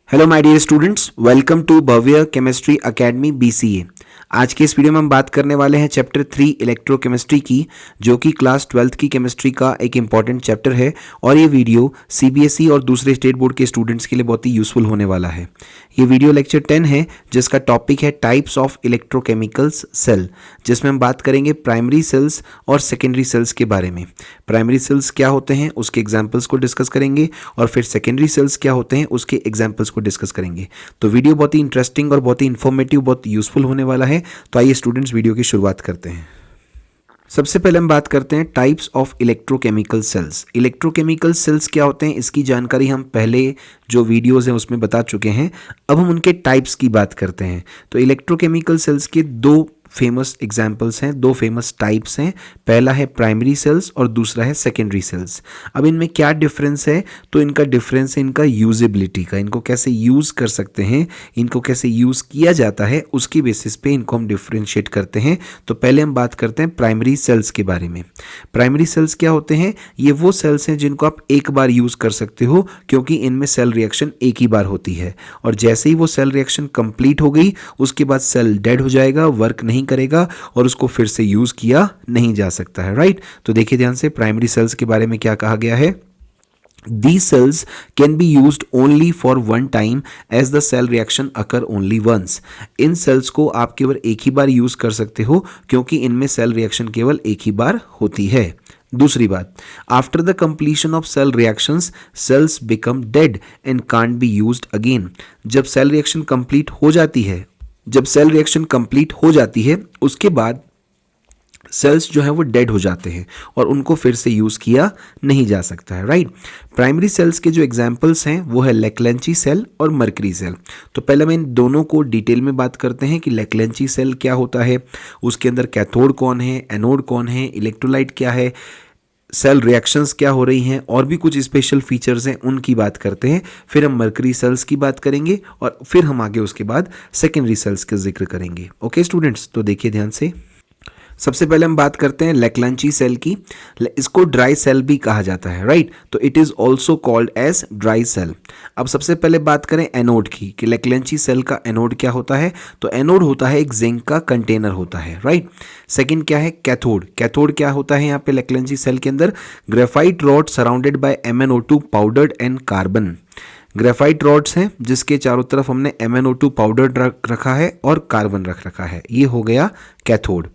Hello my dear students, welcome to Bhavya chemistry academy BCA। आज के इस वीडियो में हम बात करने वाले हैं चैप्टर 3 इलेक्ट्रोकेमिस्ट्री की, जो कि क्लास 12th की केमिस्ट्री का एक इंपॉर्टेंट चैप्टर है। और ये वीडियो CBSE और दूसरे स्टेट बोर्ड के स्टूडेंट्स के लिए बहुत ही यूजफुल होने वाला है। ये वीडियो लेक्चर 10 है, जिसका टॉपिक है टाइप्स ऑफ इलेक्ट्रोकेमिकल्स सेल, जिसमें हम बात करेंगे प्राइमरी सेल्स और सेकेंडरी सेल्स के बारे में। प्राइमरी सेल्स क्या होते हैं उसके एग्जाम्पल्स को डिस्कस करेंगे, और फिर सेकेंडरी सेल्स क्या होते हैं उसके एग्जाम्पल्स को डिस्कस करेंगे। तो वीडियो बहुत ही इंटरेस्टिंग और बहुत ही इंफॉर्मेटिव, बहुत यूजफुल होने वाला है। तो आइए स्टूडेंट्स, वीडियो की शुरुआत करते हैं। सबसे पहले हम बात करते हैं types of electrochemical cells. Electrochemical cells क्या होते हैं इसकी जानकारी हम पहले जो वीडियोस हैं उसमें बता चुके हैं। अब हम उनके टाइप्स की बात करते हैं। तो इलेक्ट्रोकेमिकल सेल्स के दो फेमस एग्जाम्पल्स हैं, दो फेमस टाइप्स हैं। पहला है प्राइमरी सेल्स और दूसरा है सेकेंडरी सेल्स। अब इनमें क्या डिफरेंस है? तो इनका डिफरेंस है इनका यूजेबिलिटी का, इनको कैसे यूज़ कर सकते हैं, इनको कैसे यूज़ किया जाता है, उसकी बेसिस पे इनको हम डिफ्रेंशिएट करते हैं। तो पहले हम बात करते हैं प्राइमरी सेल्स के बारे में। प्राइमरी सेल्स क्या होते हैं? ये वो सेल्स हैं जिनको आप एक बार यूज़ कर सकते हो, क्योंकि इनमें सेल रिएक्शन एक ही बार होती है, और जैसे ही वो सेल रिएक्शन कंप्लीट हो गई उसके बाद सेल डेड हो जाएगा, वर्क नहीं करेगा और उसको फिर से यूज किया नहीं जा सकता है। राइट? तो देखिए ध्यान से, प्राइमरी सेल्स के बारे में क्या कहा गया है। These cells can be used only for one time as the cell reaction occur only once। In cells को आप केवल एक ही बार यूज कर सकते हो, क्योंकि इनमें सेल रिएक्शन केवल एक ही बार होती है। दूसरी बात, after the completion of cell reactions cells become dead and can't be used again. जब सेल रिएक्शन कंप्लीट हो जाती है, उसके बाद सेल्स जो है वो डेड हो जाते हैं और उनको फिर से यूज़ किया नहीं जा सकता है। राइट? प्राइमरी सेल्स के जो एग्जांपल्स हैं वो है लेक्लेंची सेल और मर्करी सेल। तो पहले मैं इन दोनों को डिटेल में बात करते हैं कि लेक्लेंची सेल क्या होता है, उसके अंदर कैथोड कौन है, एनोड कौन है, इलेक्ट्रोलाइट क्या है, सेल रिएक्शंस क्या हो रही हैं, और भी कुछ स्पेशल फीचर्स हैं उनकी बात करते हैं। फिर हम मर्करी सेल्स की बात करेंगे और फिर हम आगे उसके बाद सेकेंडरी सेल्स का जिक्र करेंगे। ओके स्टूडेंट्स, तो देखिए ध्यान से। सबसे पहले हम बात करते हैं लेक्लेंची सेल की। इसको ड्राई सेल भी कहा जाता है। राइट? तो it is also called as dry cell. अब सबसे पहले बात करें एनोड की, कि लेक्लेंची सेल का एनोड क्या होता है। तो एनोड होता है एक जिंक का कंटेनर होता है। राइट? सेकंड क्या है? कैथोड। कैथोड क्या होता है यहाँ पे लेक्लेंची सेल के अंदर? Graphite rod surrounded by MnO2 powdered and carbon. Graphite rods हैं जिसके चारों तरफ हमने MnO2 पाउडर रखा है और कार्बन रख रखा है। ये हो गया कैथोड।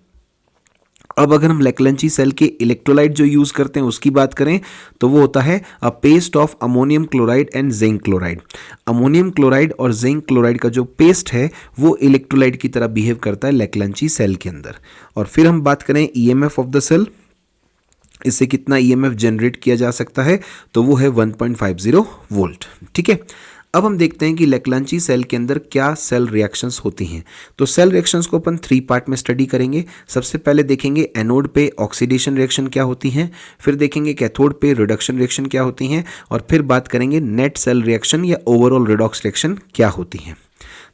अब अगर हम लेक्लेंची सेल के इलेक्ट्रोलाइट जो यूज करते हैं उसकी बात करें, तो वो होता है a paste of ammonium chloride and zinc chloride. Ammonium chloride और जिंक क्लोराइड का जो पेस्ट है वो इलेक्ट्रोलाइट की तरह बिहेव करता है लेक्लेंची सेल के अंदर। और फिर हम बात करें EMF ऑफ द सेल, इससे कितना EMF जनरेट किया जा सकता है, तो वो है 1.50 वोल्ट। ठीक है? अब हम देखते हैं कि लेक्लेंची सेल के अंदर क्या सेल रिएक्शंस होती हैं। तो सेल रिएक्शंस को अपन 3 पार्ट में स्टडी करेंगे। सबसे पहले देखेंगे एनोड पे ऑक्सीडेशन रिएक्शन क्या होती हैं, फिर देखेंगे कैथोड पे रिडक्शन रिएक्शन क्या होती हैं, और फिर बात करेंगे नेट सेल रिएक्शन या ओवरऑल रिडॉक्स रिएक्शन क्या होती हैं।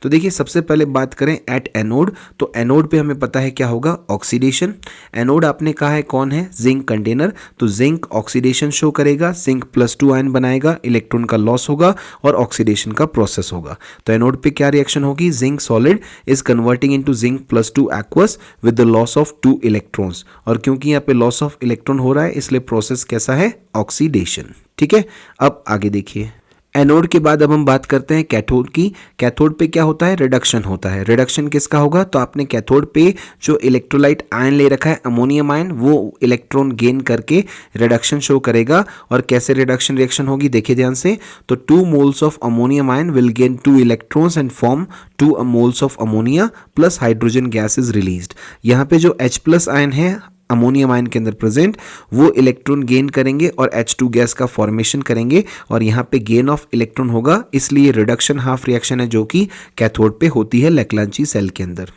तो देखिए, सबसे पहले बात करें एट एनोड। तो एनोड पे हमें पता है क्या होगा, ऑक्सीडेशन। एनोड आपने कहा है कौन है, जिंक कंटेनर। तो जिंक ऑक्सीडेशन शो करेगा, जिंक +2 आयन बनाएगा, इलेक्ट्रॉन का लॉस होगा और ऑक्सीडेशन का प्रोसेस होगा। तो एनोड पे क्या रिएक्शन होगी, zinc solid is converting into zinc +2 aqueous with the loss of 2 electrons. और क्योंकि यहाँ पे लॉस ऑफ इलेक्ट्रॉन हो रहा है, इसलिए प्रोसेस कैसा है, ऑक्सीडेशन। ठीक है? अब आगे देखिए, एनोड के बाद अब हम बात करते हैं कैथोड की। कैथोड पे क्या होता है, रिडक्शन होता है। रिडक्शन किसका होगा, तो आपने कैथोड पे जो इलेक्ट्रोलाइट आयन ले रखा है, अमोनियम आयन, वो इलेक्ट्रॉन गेन करके रिडक्शन शो करेगा। और कैसे रिडक्शन रिएक्शन होगी, देखिए ध्यान से। तो 2 moles of ammonium ion will gain 2 electrons and form 2 moles of ammonia plus hydrogen gas is released. यहाँ पे जो H+ आयन है अमोनियम आयन के अंदर प्रेजेंट, वो इलेक्ट्रॉन गेन करेंगे और H2 गैस का फॉर्मेशन करेंगे, और यहाँ पे गेन ऑफ इलेक्ट्रॉन होगा। इसलिए रिडक्शन हाफ रिएक्शन है जो कि कैथोड पे होती है लेक्लेंची सेल के अंदर।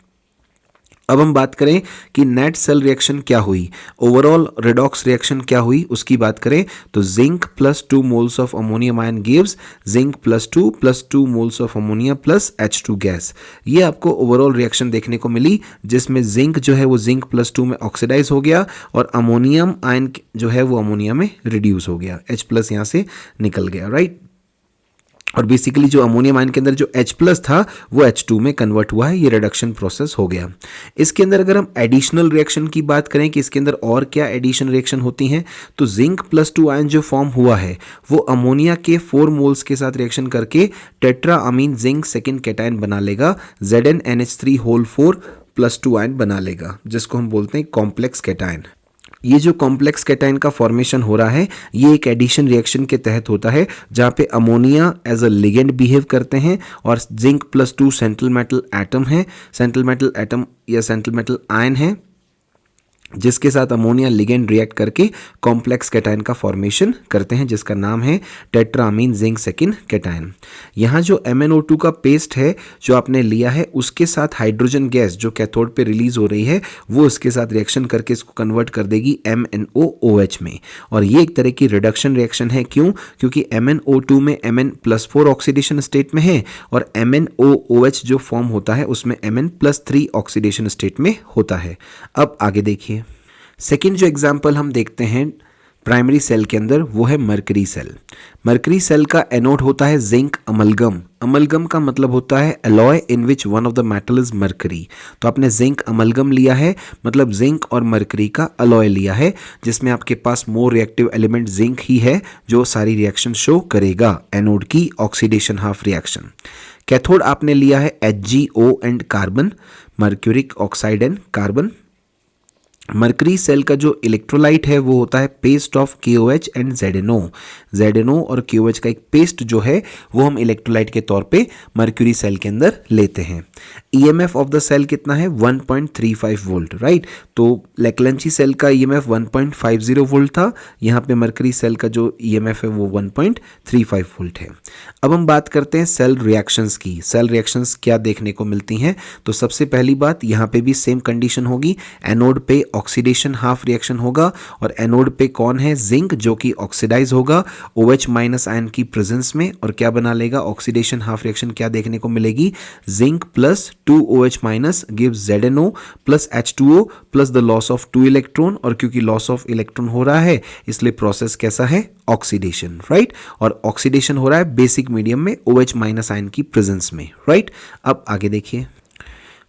अब हम बात करें कि नेट सेल रिएक्शन क्या हुई, ओवरऑल रिडॉक्स रिएक्शन क्या हुई, उसकी बात करें तो zinc +2 moles of ammonium ion gives zinc +2 moles of ammonia plus H2 gas. ये आपको ओवरऑल रिएक्शन देखने को मिली, जिसमें जिंक जो है वो जिंक +2 में ऑक्सीडाइज हो गया और अमोनियम आयन जो है वो अमोनिया में रिड्यूस हो गया, H+ यहाँ से निकल गया। राइट? और बेसिकली जो अमोनियम आयन के अंदर जो H+ था वो H2 में कन्वर्ट हुआ है, ये रिडक्शन प्रोसेस हो गया। इसके अंदर अगर हम एडिशनल रिएक्शन की बात करें कि इसके अंदर और क्या एडिशन रिएक्शन होती हैं, तो जिंक+2 आयन जो फॉर्म हुआ है वो अमोनिया के 4 मोल्स के साथ रिएक्शन करके tetra amine zinc second cation बना लेगा, ZnNH3 4+2 आयन बना लेगा, जिसको हम बोलते हैं कॉम्प्लेक्स कैटायन। ये जो कॉम्प्लेक्स कैटायन का फॉर्मेशन हो रहा है ये एक एडिशन रिएक्शन के तहत होता है, जहाँ पे ammonia as a ligand behave करते हैं और जिंक+2 सेंट्रल मेटल एटम है, सेंट्रल मेटल एटम या सेंट्रल मेटल आयन है, जिसके साथ अमोनिया लिगेंड रिएक्ट करके कॉम्प्लेक्स कैटायन का फॉर्मेशन करते हैं, जिसका नाम है टेट्रामीन जिंक सेकेंड कैटायन। यहाँ जो MnO2 का पेस्ट है जो आपने लिया है उसके साथ हाइड्रोजन गैस जो कैथोड पे रिलीज हो रही है वो इसके साथ रिएक्शन करके इसको कन्वर्ट कर देगी MnOOH में, और ये एक तरह की रिडक्शन रिएक्शन है। क्यों? क्योंकि MnO2 में Mn+4 ऑक्सीडेशन स्टेट में है और MnOOH जो फॉर्म होता है उसमें Mn+3 ऑक्सीडेशन स्टेट में होता है। अब आगे देखिए, सेकेंड जो एग्जाम्पल हम देखते हैं प्राइमरी सेल के अंदर वो है मरकरी सेल। मरकरी सेल का एनोड होता है जिंक अमलगम। अमलगम का मतलब होता है alloy in which one of the metal is mercury. तो आपने जिंक अमलगम लिया है, मतलब जिंक और मरकरी का अलॉय लिया है, जिसमें आपके पास मोर रिएक्टिव एलिमेंट जिंक ही है जो सारी रिएक्शन शो करेगा, एनोड की ऑक्सीडेशन हाफ रिएक्शन। कैथोड आपने लिया है HgO and carbon, mercuric oxide and carbon. Mercury cell का जो इलेक्ट्रोलाइट है वो होता है paste of KOH and ZnO। ZnO और KOH का एक पेस्ट जो है वो हम इलेक्ट्रोलाइट के तौर पे मरकरी सेल के अंदर लेते हैं। EMF ऑफ द सेल कितना है? 1.35 वोल्ट, राइट। तो लेक्लेंची सेल का EMF 1.50 वोल्ट था, यहाँ पे मरकरी सेल का जो EMF है वो 1.35 वोल्ट है। अब हम बात करते हैं सेल रिएक्शंस की। सेल रिएक्शंस क्या देखने को मिलती हैं? तो सबसे पहली बात, यहाँ पे भी सेम कंडीशन होगी, एनोड पे ऑक्सीडेशन हाफ रिएक्शन होगा और एनोड पे कौन है? जिंक, जो कि ऑक्सीडाइज होगा OH माइनस आयन की प्रेजेंस में, और क्या बना लेगा? ऑक्सीडेशन हाफ रिएक्शन क्या देखने को मिलेगी? Zinc plus 2OH minus gives ZnO plus H2O plus the loss of 2 electron, और क्योंकि लॉस ऑफ इलेक्ट्रॉन हो रहा है इसलिए प्रोसेस कैसा है? Oxidation, right. और ऑक्सीडेशन हो रहा है बेसिक मीडियम में OH माइनस आयन की प्रेजेंस में, राइट। अब आगे देखिए,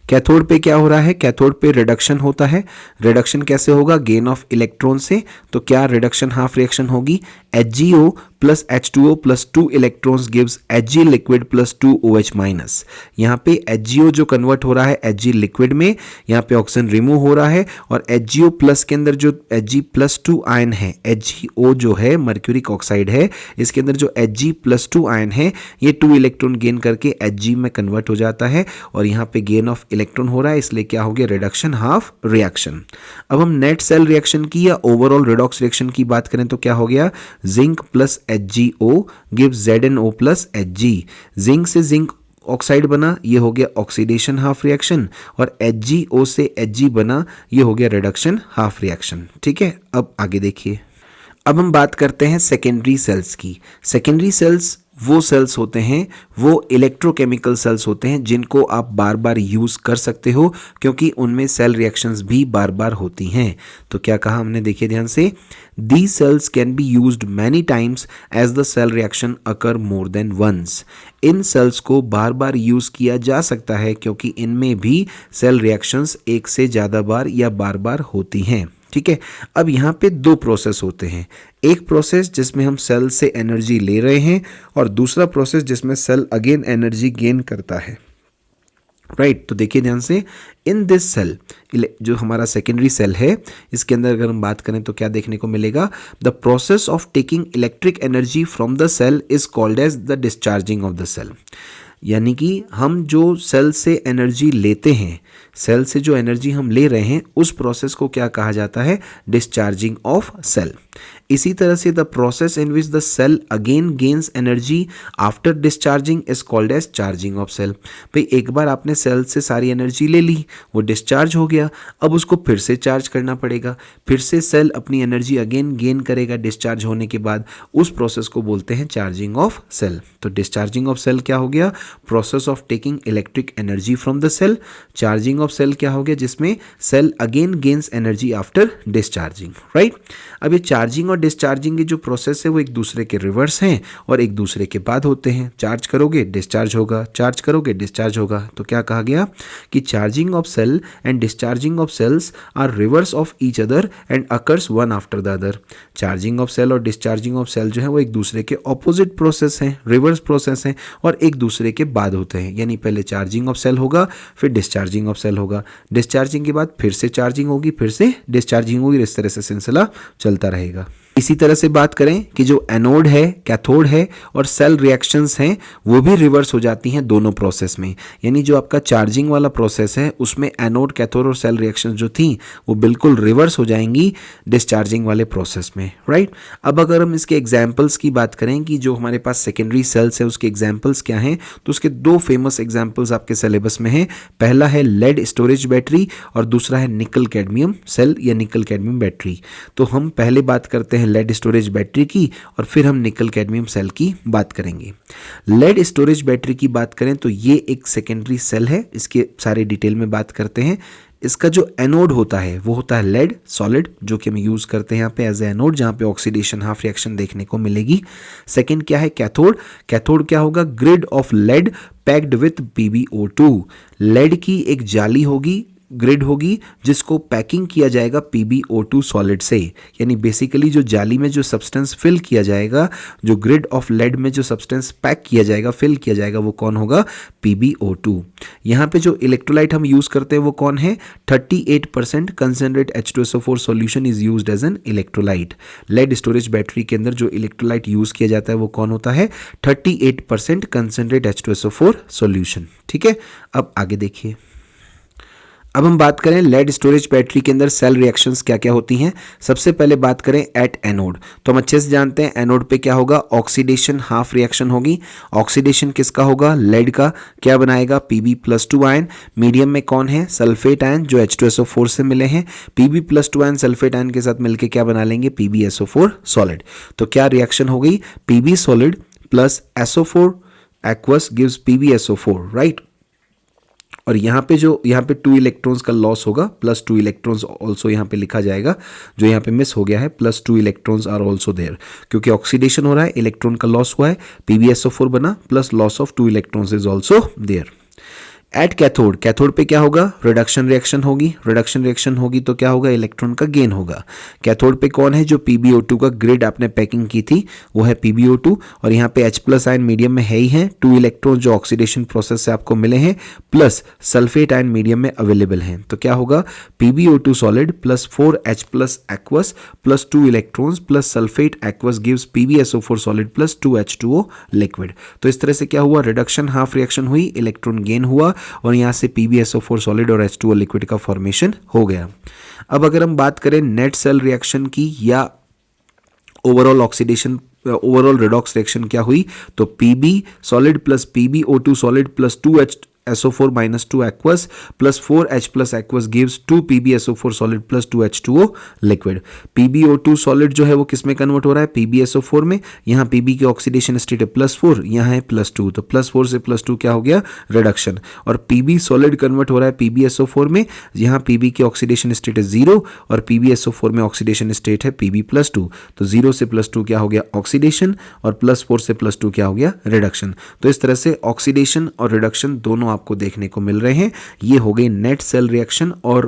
कैथोड पे क्या हो रहा है? कैथोड पे रिडक्शन होता है। रिडक्शन कैसे होगा? गेन ऑफ इलेक्ट्रॉन से। तो क्या रिडक्शन हाफ रिएक्शन होगी? HgO plus H2O plus 2 electrons gives Hg liquid plus 2OH minus. यहाँ पे HgO जो कन्वर्ट हो रहा है Hg लिक्विड में, यहाँ पे ऑक्सीजन रिमूव हो रहा है, और HgO प्लस के अंदर जो Hg+2 आयन है, HgO जो है मर्क्यूरिक ऑक्साइड है, इसके अंदर जो Hg+2 आयन है ये 2 इलेक्ट्रॉन गेन करके Hg में कन्वर्ट हो जाता है, और यहाँ पे गेन ऑफ इलेक्ट्रॉन हो रहा है, इसलिए क्या हो गया? Reduction half reaction. अब हम नेट सेल रिएक्शन की या ओवरऑल रिडॉक्स रिएक्शन की बात करें तो क्या हो गया? Zinc plus HgO gives ZnO plus Hg। Zinc से जिंक ऑक्साइड बना, ये हो गया ऑक्सीडेशन हाफ रिएक्शन, और HgO से Hg बना, ये हो गया रिडक्शन हाफ रिएक्शन। ठीक है, अब आगे देखिए। अब हम बात करते हैं सेकेंडरी सेल्स की। सेकेंडरी सेल्स वो सेल्स होते हैं, वो इलेक्ट्रोकेमिकल सेल्स होते हैं जिनको आप बार बार यूज़ कर सकते हो, क्योंकि उनमें सेल रिएक्शंस भी बार बार होती हैं। तो क्या कहा हमने? देखिए ध्यान से, these cells can be used many times as the cell reaction occur more than once. इन सेल्स को बार बार यूज़ किया जा सकता है क्योंकि इनमें भी सेल रिएक्शंस एक से ज़्यादा बार या बार बार होती हैं। ठीक है, अब यहाँ पे 2 प्रोसेस होते हैं। एक प्रोसेस जिसमें हम सेल से एनर्जी ले रहे हैं, और दूसरा प्रोसेस जिसमें सेल अगेन एनर्जी गेन करता है, राइट। तो देखिए ध्यान से, इन दिस सेल, जो हमारा सेकेंडरी सेल है, इसके अंदर अगर हम बात करें तो क्या देखने को मिलेगा? The process of taking electric energy from the cell is called as the discharging of the cell. यानी कि हम जो सेल से एनर्जी लेते हैं, सेल से जो एनर्जी हम ले रहे हैं, उस प्रोसेस को क्या कहा जाता है? Discharging of cell. इसी तरह से the process in which the cell again gains energy after discharging is called as charging of cell. भाई एक बार आपने सेल से सारी एनर्जी ले ली, वो डिस्चार्ज हो गया, अब उसको फिर से चार्ज करना पड़ेगा, फिर से सेल अपनी एनर्जी अगेन गेन करेगा डिस्चार्ज होने के बाद, उस प्रोसेस को बोलते हैं चार्जिंग ऑफ सेल। तो डिस्चार्जिंग ऑफ सेल क्या हो गया? Process of taking electric energy from the cell. Charging of cell क्या हो गया, जिसमें cell again gains energy after discharging, right. अब ये चार्जिंग और डिस्चार्जिंग की जो प्रोसेस है वो एक दूसरे के रिवर्स हैं और एक दूसरे के बाद होते हैं। चार्ज करोगे डिस्चार्ज होगा, चार्ज करोगे डिस्चार्ज होगा। तो क्या कहा गया कि charging of cell and discharging of cells are reverse of each other and occurs one after the other. Charging of cell और डिस्चार्जिंग ऑफ सेल जो है वो एक दूसरे के ऑपोजिट प्रोसेस हैं, रिवर्स प्रोसेस हैं और एक दूसरे के बाद होते हैं। यानी पहले चार्जिंग ऑफ सेल होगा, फिर डिस्चार्जिंग ऑफ सेल होगा, डिस्चार्जिंग के बाद फिर से चार्जिंग होगी, फिर से डिस्चार्जिंग होगी। इस तरह से सिलसिला चलता रहेगा। इसी तरह से बात करें कि जो एनोड है, कैथोड है और सेल रिएक्शंस हैं वो भी रिवर्स हो जाती हैं दोनों प्रोसेस में। यानी जो आपका चार्जिंग वाला प्रोसेस है उसमें एनोड, कैथोड और सेल रिएक्शंस जो थी वो बिल्कुल रिवर्स हो जाएंगी डिस्चार्जिंग वाले प्रोसेस में, राइट। अब अगर हम इसके एग्जाम्पल्स की बात करें कि जो हमारे पास सेकेंडरी सेल्स है उसके एग्जाम्पल्स क्या हैं, तो उसके दो फेमस एग्जाम्पल्स आपके सिलेबस में हैं। पहला है लेड स्टोरेज बैटरी और दूसरा है निकल कैडमियम सेल या निकल कैडमियम बैटरी। तो हम पहले बात करते हैं लेड स्टोरेज बैटरी की और फिर हम निकल कैडमियम सेल की बात करेंगे। लेड स्टोरेज बैटरी की बात करें तो ये एक सेकेंडरी सेल है, इसके सारे डिटेल में बात करते हैं। इसका जो एनोड होता है वो होता है लेड सॉलिड, जो कि हम यूज करते हैं यहाँ पे एज ए एनोड, जहाँ पे ऑक्सीडेशन हाफ रिएक्शन देखने को मिलेगी। सेकंड क्या है कैथोड। कैथोड क्या होगा, grid of lead packed with PbO2। Lead की एक जाली होगी, ग्रिड होगी, जिसको पैकिंग किया जाएगा PbO2 सॉलिड से। यानी बेसिकली जो जाली में जो सब्सटेंस फिल किया जाएगा, जो ग्रिड ऑफ लेड में जो सब्सटेंस पैक किया जाएगा, फिल किया जाएगा, वो कौन होगा, PbO2। यहाँ पे जो इलेक्ट्रोलाइट हम यूज करते हैं वो कौन है, 38% concentrate H2SO4 solution is used as an electrolyte. Lead storage battery के अंदर जो इलेक्ट्रोलाइट यूज किया जाता है वो कौन होता है, 38% कंसनट्रेट H2SO4 सॉल्यूशन। ठीक है, अब आगे देखिए। अब हम बात करें लेड स्टोरेज बैटरी के अंदर सेल रिएक्शंस क्या क्या होती हैं। सबसे पहले बात करें एट एनोड, तो हम अच्छे से जानते हैं एनोड पे क्या होगा, ऑक्सीडेशन हाफ रिएक्शन होगी। ऑक्सीडेशन किसका होगा, लेड का। क्या बनाएगा, Pb+2 आयन। मीडियम में कौन है, सल्फेट आयन, जो H2SO4 से मिले हैं। Pb+2 आयन सल्फेट आयन के साथ मिलकर क्या बना लेंगे, PbSO4 सॉलिड। तो क्या रिएक्शन हो गई, Pb solid plus SO4 aqueous gives PbSO4, right. और यहाँ पे 2 इलेक्ट्रॉन्स का लॉस होगा, +2 इलेक्ट्रॉन्स ऑल्सो यहाँ पे लिखा जाएगा, जो यहाँ पे मिस हो गया है, +2 इलेक्ट्रॉन्स आर ऑल्सो देयर, क्योंकि ऑक्सीडेशन हो रहा है, इलेक्ट्रॉन का लॉस हुआ है, PbSO4 बना plus loss of 2 electrons is also there. At cathode, cathode पे क्या होगा, रिडक्शन रिएक्शन होगी। रिडक्शन रिएक्शन होगी तो क्या होगा, इलेक्ट्रॉन का गेन होगा। कैथोड पे कौन है, जो PbO2 का ग्रिड आपने पैकिंग की थी वो है PbO2, और यहाँ पे H+ आयन मीडियम में है ही है, 2 इलेक्ट्रॉन जो ऑक्सीडेशन प्रोसेस से आपको मिले हैं, प्लस सल्फेट आयन मीडियम में अवेलेबल हैं। तो क्या होगा, PbO2 solid plus 4H+ aqueous plus 2 electrons plus sulphate aqueous gives PbSO4 solid plus 2H2O liquid. तो इस तरह से क्या हुआ, रिडक्शन हाफ रिएक्शन हुई, इलेक्ट्रॉन गेन हुआ और यहां से PbSO4 सॉलिड और H2O लिक्विड का फॉर्मेशन हो गया। अब अगर हम बात करें नेट सेल रिएक्शन की या overall oxidation, overall redox reaction क्या हुई, तो Pb solid plus PbO2 solid plus 2SO4 minus 2 aqueous plus 4H plus aqueous gives 2 PbSO4 solid plus 2H2O liquid। PbO2 solid जो है वो किस में कन्वर्ट हो रहा है, PbSO4 में। यहाँ Pb की ऑक्सीडेशन स्टेट है +4, यहाँ है +2, तो +4 से +2 क्या हो गया, रिडक्शन। और Pb सॉलिड कन्वर्ट हो रहा है PbSO4 में, यहाँ Pb की ऑक्सीडेशन स्टेट है 0 और PbSO4 में ऑक्सीडेशन स्टेट है Pb+2, तो 0 से +2 क्या हो गया, ऑक्सीडेशन, और +4 से +2 क्या हो गया, रिडक्शन। तो इस तरह से ऑक्सीडेशन और रिडक्शन दोनों आपको देखने को मिल रहे हैं। ये हो गई नेट सेल रिएक्शन और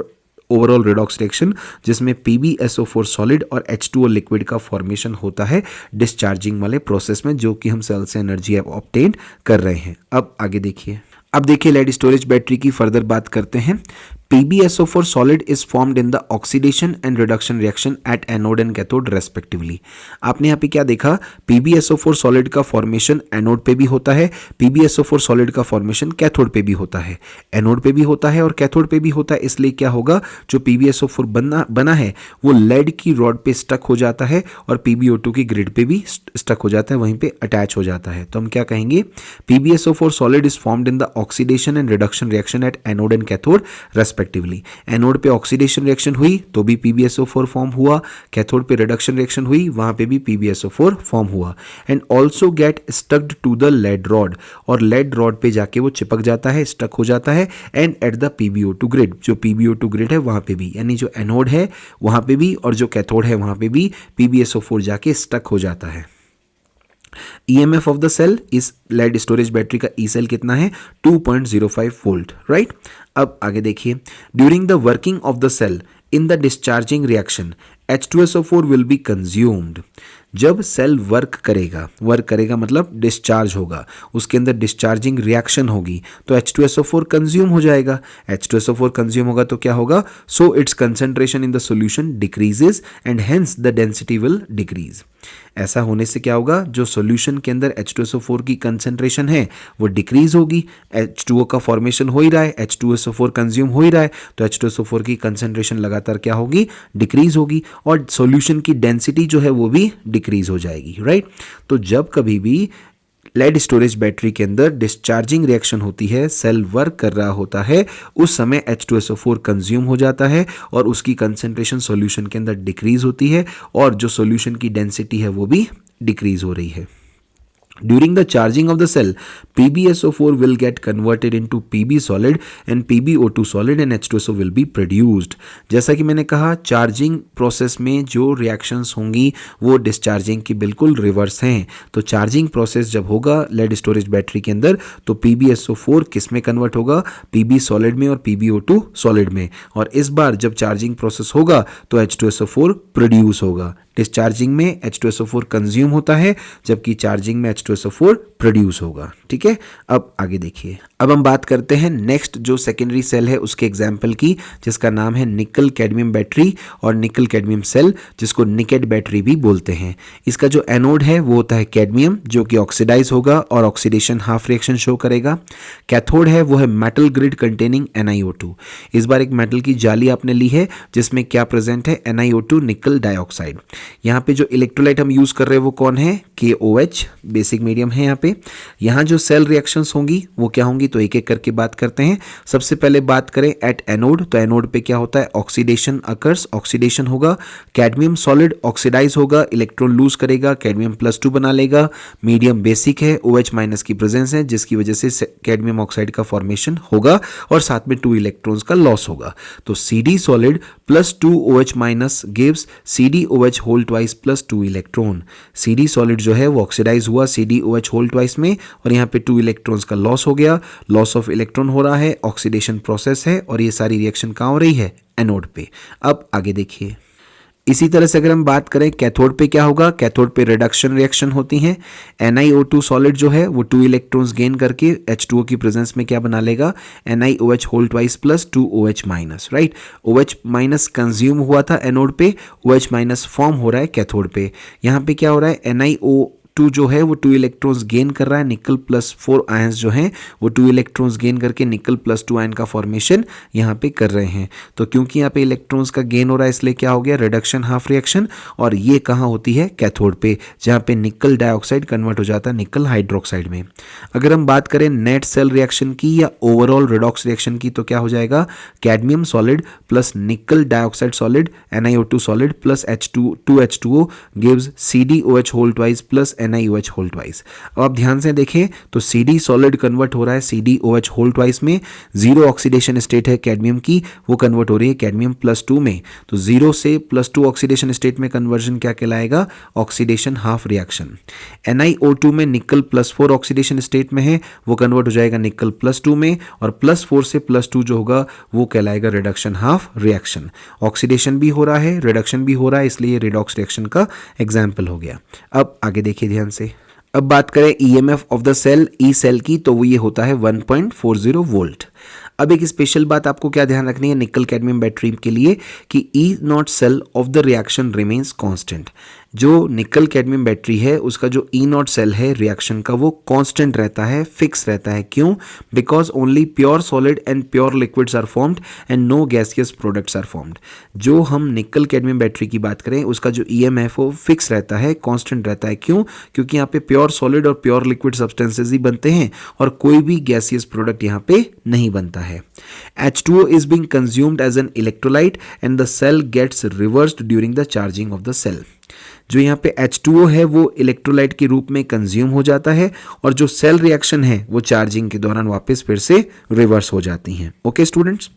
ओवरऑल रिडॉक्स रिएक्शन, जिसमें PbSO4 सॉलिड और H2O लिक्विड का फॉर्मेशन होता है डिस्चार्जिंग वाले प्रोसेस में, जो कि हम सेल से एनर्जी ऑब्टेन कर रहे हैं। अब आगे देखिए। अब देखिए लेड स्टोरेज बैटरी की फर्दर बात करते हैं। PbSO4 solid is formed in the oxidation and reduction reaction at anode and cathode respectively। आपने यहाँ पे क्या देखा, PbSO4 solid का फॉर्मेशन एनोड पे भी होता है, PbSO4 solid का फॉर्मेशन कैथोड पे भी होता है। एनोड पे भी होता है और कैथोड पे भी होता है, इसलिए क्या होगा, जो PbSO4 बना है वो लेड की रॉड पे स्टक हो जाता है और PbO2 की ग्रिड पे भी स्टक हो जाता है, वहीं पे अटैच हो जाता है। तो हम क्या कहेंगे, PbSO4 solid is formed in the oxidation and reduction reaction at anode and cathode respectively. Anode पे ऑक्सीडेशन रिएक्शन हुई तो भी PbSO4 फॉर्म हुआ, कैथोड पे रिडक्शन रिएक्शन हुई वहाँ पे भी PbSO4 फॉर्म हुआ। And also get stuck to the lead rod, और लेड रॉड पे जाके वो चिपक जाता है, स्टक हो जाता है। And at the PbO2 grid, जो PbO2 ग्रिड है वहाँ पे भी, यानी जो एनोड है वहाँ पे भी और जो कैथोड है वहाँ पे भी PbSO4 जाके स्टक हो जाता है। EMF ऑफ द सेल, इस लेड स्टोरेज बैटरी का ई सेल कितना है 2.05 वोल्ट, राइट। अब आगे देखिए, during the working of the cell in the discharging reaction H2SO4 will be consumed. जब सेल वर्क करेगा मतलब डिस्चार्ज होगा, उसके अंदर डिस्चार्जिंग रिएक्शन होगी तो H2SO4 कंज्यूम हो जाएगा। H2SO4 कंज्यूम होगा तो क्या होगा, so it's concentration in the solution decreases and hence the density will decrease. ऐसा होने से क्या होगा, जो सॉल्यूशन के अंदर H2SO4 की कंसंट्रेशन है वो डिक्रीज होगी। H2O का फॉर्मेशन हो ही रहा है, H2SO4 कंज्यूम हो ही रहा है, तो H2SO4 की कंसंट्रेशन लगातार क्या होगी, डिक्रीज होगी, और सॉल्यूशन की डेंसिटी जो है वो भी डिक्रीज हो जाएगी, राइट। तो जब कभी भी लेड स्टोरेज बैटरी के अंदर डिस्चार्जिंग रिएक्शन होती है, सेल वर्क कर रहा होता है, उस समय H2SO4 कंज्यूम हो जाता है और उसकी कंसंट्रेशन सॉल्यूशन के अंदर डिक्रीज होती है और जो सॉल्यूशन की डेंसिटी है वो भी डिक्रीज हो रही है। During the charging of the cell, PbSO4 will get converted into Pb solid and PbO2 solid and H2SO will be produced। जैसा कि मैंने कहा, चार्जिंग प्रोसेस में जो रिएक्शंस होंगी वो डिस्चार्जिंग की बिल्कुल रिवर्स हैं। तो चार्जिंग प्रोसेस जब होगा लेड स्टोरेज बैटरी के अंदर तो PbSO4 किस में कन्वर्ट होगा, Pb सॉलिड में और PbO2 सॉलिड में, और इस बार जब चार्जिंग प्रोसेस होगा तो H2SO4 प्रोड्यूस होगा। डिस्चार्जिंग में H2SO4 कंज्यूम होता है जबकि चार्जिंग में H2SO4 प्रोड्यूस होगा, ठीक है। अब आगे देखिए, अब हम बात करते हैं नेक्स्ट जो सेकेंडरी सेल है उसके एग्जाम्पल की, जिसका नाम है निकल कैडमियम बैटरी और निकल कैडमियम सेल, जिसको निकेड बैटरी भी बोलते हैं। इसका जो एनोड है वो होता है कैडमियम, जो कि ऑक्सीडाइज होगा और ऑक्सीडेशन हाफ रिएक्शन शो करेगा। कैथोड है वो है मेटल ग्रिड कंटेनिंग NiO2। इस बार एक मेटल की जाली आपने ली है जिसमें क्या प्रेजेंट है, NiO2 निकल डाइऑक्साइड। यहाँ पे जो इलेक्ट्रोलाइट हम यूज कर रहे हैं वो कौन है, KOH बेसिक मीडियम है यहाँ पे। यहाँ जो सेल रिएक्शंस होंगी वो क्या होंगी, तो एक एक करके बात करते हैं। सबसे पहले बात करें एट एनोड, तो एनोड पे क्या होता है, ऑक्सीडेशन अकर्स, ऑक्सीडेशन होगा। कैडमियम सॉलिड ऑक्सीडाइज होगा, इलेक्ट्रॉन लूज करेगा, कैडमियम +2 बना लेगा। मीडियम बेसिक है, OH माइनस की प्रेजेंस है जिसकी वजह से कैडमियम ऑक्साइड का फॉर्मेशन होगा और साथ में 2 इलेक्ट्रॉन्स का लॉस होगा। तो CD solid +2 OH minus gives CdOH whole twice +2 electron. CD solid जो है वो ऑक्सीडाइज हुआ CdOH होल ट्वाइस में और यहाँ पे 2 इलेक्ट्रॉन्स का लॉस हो गया। लॉस ऑफ इलेक्ट्रॉन हो रहा है, ऑक्सीडेशन प्रोसेस है और ये सारी रिएक्शन कहाँ हो रही है, एनोड पे। अब आगे देखिए, इसी तरह से अगर हम बात करें कैथोड पे क्या होगा, कैथोड पे रिडक्शन रिएक्शन होती है। NiO2 सॉलिड जो है वो 2 इलेक्ट्रॉन्स गेन करके H2O की प्रेजेंस में क्या बना लेगा, NiOH whole twice +2 OH minus, right. OH minus consume हुआ था एनोड पे, OH माइनस फॉर्म हो रहा है कैथोड पे। यहाँ पे क्या हो रहा है, NiO2 जो है वो 2 इलेक्ट्रॉन्स गेन कर रहा है, निकल +4 आयंस जो हैं वो 2 इलेक्ट्रॉन्स गेन करके निकल +2 आयन का फॉर्मेशन यहाँ पे कर रहे हैं। तो क्योंकि यहाँ पे इलेक्ट्रॉन्स का गेन हो रहा है इसलिए क्या हो गया, रिडक्शन हाफ रिएक्शन। और ये कहाँ होती है, कैथोड पे, जहाँ पे निकल डाइऑक्साइड कन्वर्ट हो जाता है निकल हाइड्रोक्साइड में। अगर हम बात करें नेट सेल रिएक्शन की या ओवरऑल रिडॉक्स रिएक्शन की तो क्या हो जाएगा, cadmium solid plus nickel dioxide solid NiO2 solid plus H2O gives CdOH whole twice plus NiOH whole twice. अब आप ध्यान से देखें तो CD सॉलिड कन्वर्ट हो रहा है CdOH होल ट्वाइस में, 0 ऑक्सीडेशन स्टेट है कैडमियम की, वो कन्वर्ट हो रही है कैडमियम +2 में। तो 0 से +2 ऑक्सीडेशन स्टेट में कन्वर्जन क्या कहलाएगा, ऑक्सीडेशन हाफ रिएक्शन। NiO2 में निकल +4 ऑक्सीडेशन स्टेट में है, वो कन्वर्ट हो जाएगा निकल +2 में, और +4 से +2 जो होगा वो कहलाएगा रिडक्शन हाफ रिएक्शन। ऑक्सीडेशन भी हो रहा है, रिडक्शन भी हो रहा है, इसलिए रिडॉक्स रिएक्शन का एग्जाम्पल हो गया। अब आगे देखिए ध्यान से, अब बात करें EMF of the cell, E cell की, तो वो ये होता है 1.40 वोल्ट। अब एक स्पेशल बात आपको क्या ध्यान रखनी है निकल कैडमियम बैटरी के लिए कि E0 cell of the reaction remains constant. जो निकल कैडमियम बैटरी है उसका जो E0 सेल है रिएक्शन का वो कांस्टेंट रहता है, फिक्स रहता है। क्यों, because only pure solid and pure liquids are formed and no gaseous products are formed. जो हम निकल कैडमियम बैटरी की बात करें उसका जो EMF वो फिक्स रहता है, कांस्टेंट रहता है। क्यों, क्योंकि यहाँ पे प्योर सॉलिड और प्योर लिक्विड सब्सटेंसेस ही बनते हैं और कोई भी गैसियस प्रोडक्ट यहाँ पे नहीं नहीं बनता है। H2O is being consumed as an electrolyte and the cell gets reversed during the charging of the cell. जो यहाँ पे H2O है वो इलेक्ट्रोलाइट के रूप में कंज्यूम हो जाता है और जो सेल रिएक्शन है वो चार्जिंग के दौरान वापस फिर से रिवर्स हो जाती हैं। ओके स्टूडेंट्स,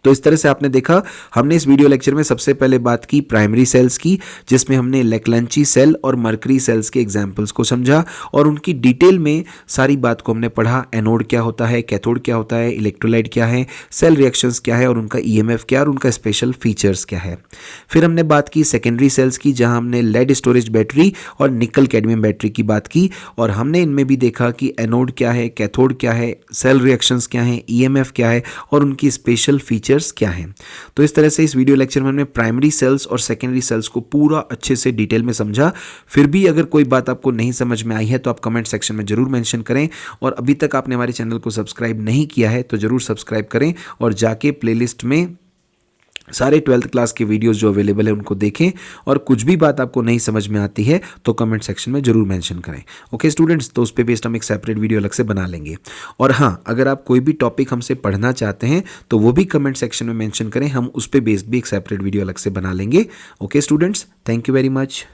तो इस तरह से आपने देखा, हमने इस वीडियो लेक्चर में सबसे पहले बात की प्राइमरी सेल्स की, जिसमें हमने लेक्लेंची सेल और मर्करी सेल्स के एग्जाम्पल्स को समझा और उनकी डिटेल में सारी बात को हमने पढ़ा। एनोड क्या होता है, कैथोड क्या होता है, इलेक्ट्रोलाइट क्या है, सेल रिएक्शंस क्या है और उनका ईएमएफ क्या और उनका स्पेशल फीचर्स क्या है। फिर हमने बात की सेकेंडरी सेल्स की, जहां हमने लेड स्टोरेज बैटरी और निकल कैडमियम बैटरी की बात की और हमने इनमें भी देखा कि एनोड क्या है, कैथोड क्या है, सेल रिएक्शंस क्या है, ईएमएफ क्या है और उनकी स्पेशल फीचर्स क्या हैं। तो इस तरह से इस वीडियो लेक्चर में हमने प्राइमरी सेल्स और सेकेंडरी सेल्स को पूरा अच्छे से डिटेल में समझा। फिर भी अगर कोई बात आपको नहीं समझ में आई है तो आप कमेंट सेक्शन में जरूर मेंशन करें और अभी तक आपने हमारे चैनल को सब्सक्राइब नहीं किया है तो जरूर सब्सक्राइब करें और जाके प्लेलिस्ट में सारे 12th क्लास के वीडियोस जो अवेलेबल है उनको देखें और कुछ भी बात आपको नहीं समझ में आती है तो कमेंट सेक्शन में जरूर मेंशन करें। ओके स्टूडेंट्स, तो उस पे बेस्ड हम एक सेपरेट वीडियो अलग से बना लेंगे। और हाँ, अगर आप कोई भी टॉपिक हमसे पढ़ना चाहते हैं तो वो भी कमेंट सेक्शन में मेंशन करें, हम उस पे बेस्ड भी एक सेपरेट वीडियो अलग से बना लेंगे। Okay students, thank you very much.